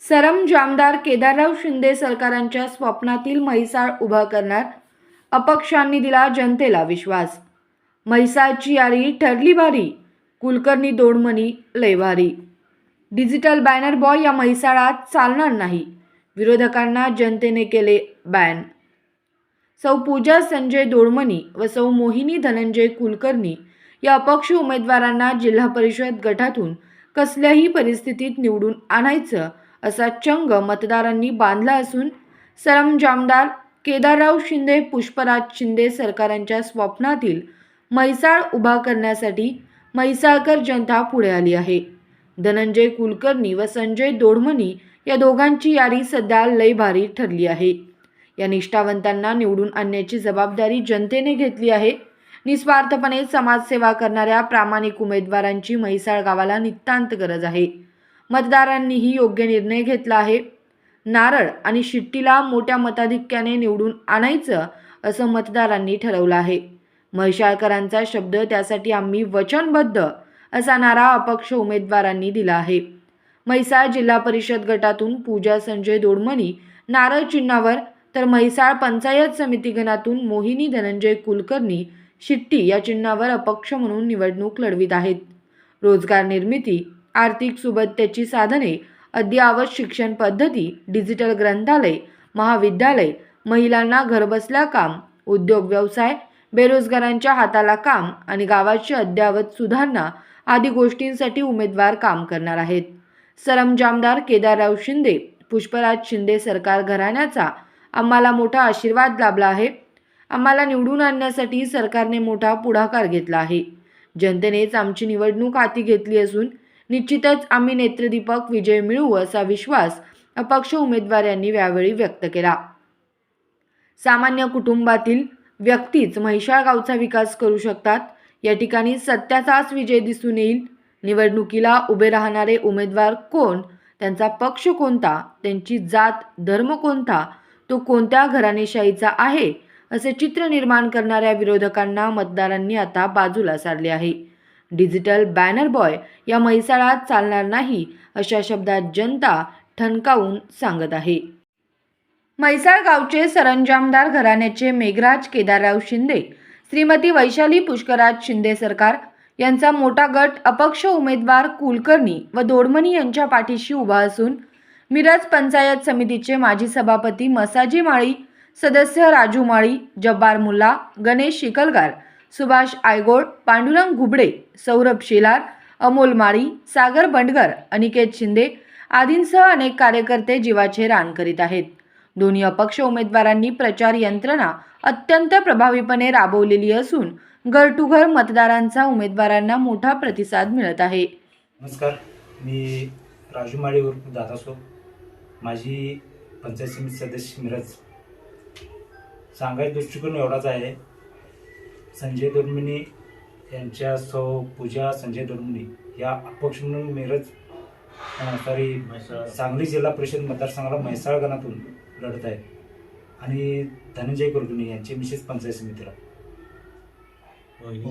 सरंजामदार केदारराव शिंदे सरकारांच्या स्वप्नातील म्हैसाळ उभा करणार, अपक्षांनी दिला जनतेला विश्वास। म्हैसाळची यारी ठरली भारी, कुलकर्णी दोडमणी लय भारी। डिजिटल बॅनर बॉय या म्हैसाळात चालणार नाही, विरोधकांना जनतेने केले बॅन। सौ पूजा संजय दोडमणी व सौ मोहिनी धनंजय कुलकर्णी या अपक्ष उमेदवारांना जिल्हा परिषद गटातून कसल्याही परिस्थितीत निवडून आणायचं असा चंग मतदारांनी बांधला असून सरंजामदार केदारराव शिंदे पुष्पराज शिंदे सरकारांच्या स्वप्नातील म्हैसाळ उभा करण्यासाठी म्हैसाळकर जनता पुढे आली आहे। धनंजय कुलकर्णी व संजय दोडमणी या दोघांची यारी सध्या लय भारी ठरली आहे। या निष्ठावंतांना निवडून आणण्याची जबाबदारी जनतेने घेतली आहे। निस्वार्थपणे समाजसेवा करणाऱ्या प्रामाणिक उमेदवारांची म्हैसाळ गावाला नितांत गरज आहे। मतदारांनीही योग्य निर्णय घेतला आहे। नारळ आणि शिट्टीला मोठ्या मताधिक्याने निवडून आणायचं असं मतदारांनी ठरवलं आहे। म्हैसाळकरांचा शब्द, त्यासाठी आम्ही वचनबद्ध असा नारा अपक्ष उमेदवारांनी दिला आहे। म्हैसाळ जिल्हा परिषद गटातून पूजा संजय दोडमणी नारळ चिन्हावर, तर म्हैसाळ पंचायत समिती गणातून मोहिनी धनंजय कुलकर्णी शिट्टी या चिन्हावर अपक्ष म्हणून निवडणूक लढवित आहेत। रोजगार निर्मिती, आर्थिक सुबत्तेची साधने, अद्ययावत शिक्षण पद्धती, डिजिटल ग्रंथालय, महाविद्यालय, महिलांना घरबसल्या काम, उद्योग व्यवसाय, बेरोजगारांच्या हाताला काम आणि गावाची अद्ययावत सुधारणा आदी गोष्टींसाठी उमेदवार काम करणार आहेत। सरंजामदार केदारराव शिंदे पुष्पराज शिंदे सरकार घराण्याचा आम्हाला मोठा आशीर्वाद लाभला आहे। आम्हाला निवडून आणण्यासाठी सरकारने मोठा पुढाकार घेतला आहे। जनतेनेच आमची निवडणूक हाती घेतली असून निश्चितच आम्ही नेत्रदीपक विजय मिळवू असा विश्वास अपक्ष उमेदवार यांनी यावेळी व्यक्त केला। सामान्य कुटुंबातील व्यक्तीच म्हैसाळ गावचा विकास करू शकतात। या ठिकाणी सत्याचाच विजय दिसून येईल। निवडणुकीला उभे राहणारे उमेदवार कोण, त्यांचा पक्ष कोणता, त्यांची जात धर्म कोणता, तो कोणत्या घराणेशाहीचा आहे असे चित्र निर्माण करणाऱ्या विरोधकांना मतदारांनी आता बाजूला सारले आहे। डिजिटल बॅनर बॉय या म्हैसाळात चालणार नाही अशा शब्दात जनता ठणकावून सांगत आहे। म्हैसाळ गावचे सरंजामदार घराण्याचे मेघराज केदारराव शिंदे, श्रीमती वैशाली पुष्कराज शिंदे सरकार यांचा मोठा गट अपक्ष उमेदवार कुलकर्णी व दोडमणी यांच्या पाठीशी उभा असून मिरज पंचायत समितीचे माजी सभापती मसाजी माळी, सदस्य राजू माळी, जब्बार मुल्ला, गणेश शिकलगार, सुभाष आयगोळ, पांडुरंग घुबडे, सौरभ शेलार, अमोल माळी, सागर बंडगर, अनिकेत शिंदे आदींसह अनेक कार्यकर्ते जीवाचे रान करीत आहेत। दोन्ही अपक्ष उमेदवारांनी प्रचार यंत्रणा अत्यंत प्रभावीपणे राबवलेली असून घर टू घर मतदारांचा उमेदवारांना मोठा प्रतिसाद मिळत आहे। नमस्कार, मी राजू माळी उर्फ दादासो, माझी पंचायत समिती सदस्य मिरज। सांगायचा दृष्टिकोन एवढाच आहे, संजय दोडमणी यांच्या सौ पूजा संजय दोडमणी या अपक्ष म्हणून मिरज सांगली जिल्हा परिषद मतदारसंघाला म्हैसाळ गणातून लढत आहेत आणि धनंजय कुलकर्णी यांची मिसेस पंचायत समितीला,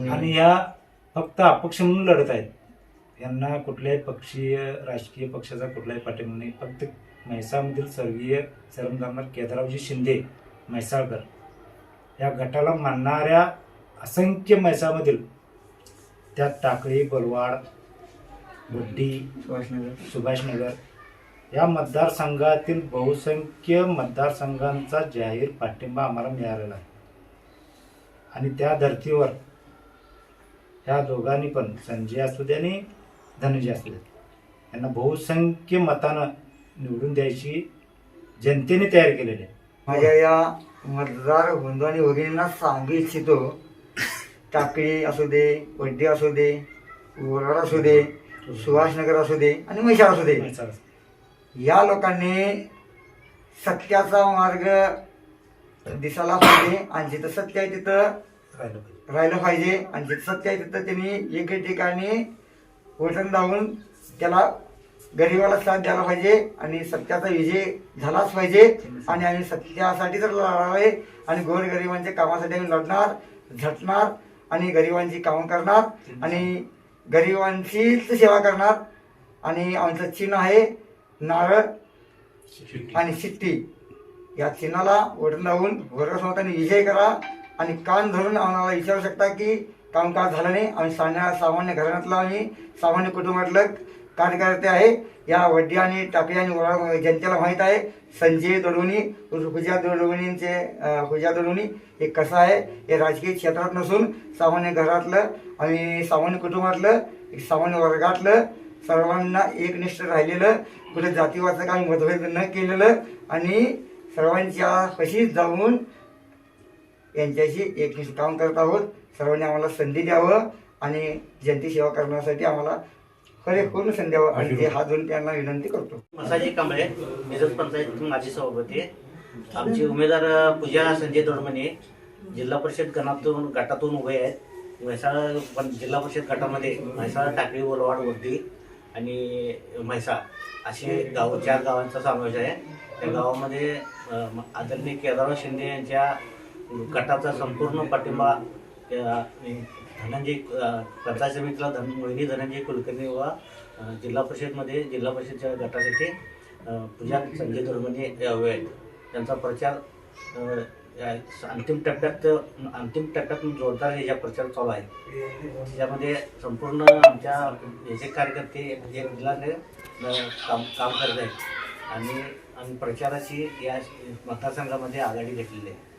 आणि या फक्त अपक्ष म्हणून लढत आहेत। यांना कुठल्याही पक्षीय राजकीय पक्षाचा कुठलाही पाठिंबा नाही। फक्त म्हैसाळमधील स्वर्गीय सरंजामदार केदाररावजी शिंदे म्हैसाळकर या गटाला मानणाऱ्या असंख्य म्हैसाळमधील, त्यात टाकळी, बलवाड, गुड्डी, सुभाषनगर या मतदारसंघातील बहुसंख्य मतदारसंघांचा जाहीर पाठिंबा आम्हाला मिळालेला आहे। आणि त्या धर्तीवर ह्या दोघांनी पण, संजय असू दे आणि धनंजय असू दे, यांना बहुसंख्य मतानं निवडून द्यायची जनतेने तयार केलेली आहे। माझ्या या मतदार बंधू आणि भगिनींना सांगू इच्छितो, टाकळी असू दे, वड्डी असू दे, बोराड असू दे, सुभाषनगर असू दे आणि म्हैसाळ असू दे, या लोकांनी सत्याचा मार्ग दिसायला पाहिजे आणि जिथं सत्य आहे तिथं राहिलं पाहिजे आणि जिथं सत्य आहे तिथं त्यांनी एक ठिकाणी वचन दावून त्याला गरिबाला साथ द्यायला पाहिजे आणि सत्याचा विजय झालाच पाहिजे। आणि आम्ही सत्यासाठी तर लढणार आहे आणि गोरगरिबांच्या कामासाठी आम्ही लढणार, झटणार आणि गरिबांची कामं करणार आणि गरिबांचीच सेवा करणार। आणि आमचं चिन्ह आहे नारळ आणि सिट्टी या चिन्हाला वोट लावून वर्गसमताने विजय करा आणि कान धरून आम्हाला विचारू शकता की कामकाज झालं नाही. आम्ही सामान्य घराण्यातलं आम्ही सामान्य कुटुंबातलं कार्यकर्ते आहे. या वड्डी आणि टाकळी आणि वडा जनतेला माहीत आहे. संजय दडोनी पूजा दडोनी हे कसं आहे, हे राजकीय क्षेत्रात नसून सामान्य घरातलं आणि सामान्य कुटुंबातलं एक सामान्य वर्गातलं सर्वांना एकनिष्ठ राहिलेलं, कुठे जातीवाचं काही मतभेद न केलेलं आणि सर्वांच्या पशी जाऊन यांच्याशी एकनिष्ठ काम करत आहोत. सर्वांनी आम्हाला संधी द्यावं आणि जनते सेवा करण्यासाठी आम्हाला पूर्ण संधी द्यावं आणि ते हात धरून त्यांना विनंती करतो. मसाजी कांबळे, मिरज पंचायत माजी सभापती. आमचे उमेदवार पूजा संजय दोडमणे जिल्हा परिषद गटातून उभे आहेत. म्हैसाळ जिल्हा परिषद गटामध्ये म्हैसाळ, टाकळी, बोलवाड, वर्दी आणि म्हैसाळ असे 4 गावांचा समावेश आहे. त्या गावामध्ये आदरणीय केदारराव शिंदे यांच्या गटाचा संपूर्ण पाठिंबा धनंजय पंचायत समितीला मोहिनी धनंजय कुलकर्णी व जिल्हा परिषदच्या गटासाठी पूजा संजय दोडमणे हवे आहेत. त्यांचा प्रचार अंतिम टप्प्यात जोरदार ह्याचा प्रचार चालू आहे. त्याच्यामध्ये संपूर्ण आमच्या याचे कार्यकर्ते एक जिल्ह्याने काम करत आहेत आणि प्रचाराची या मतदारसंघामध्ये आघाडी घेतलेली आहे.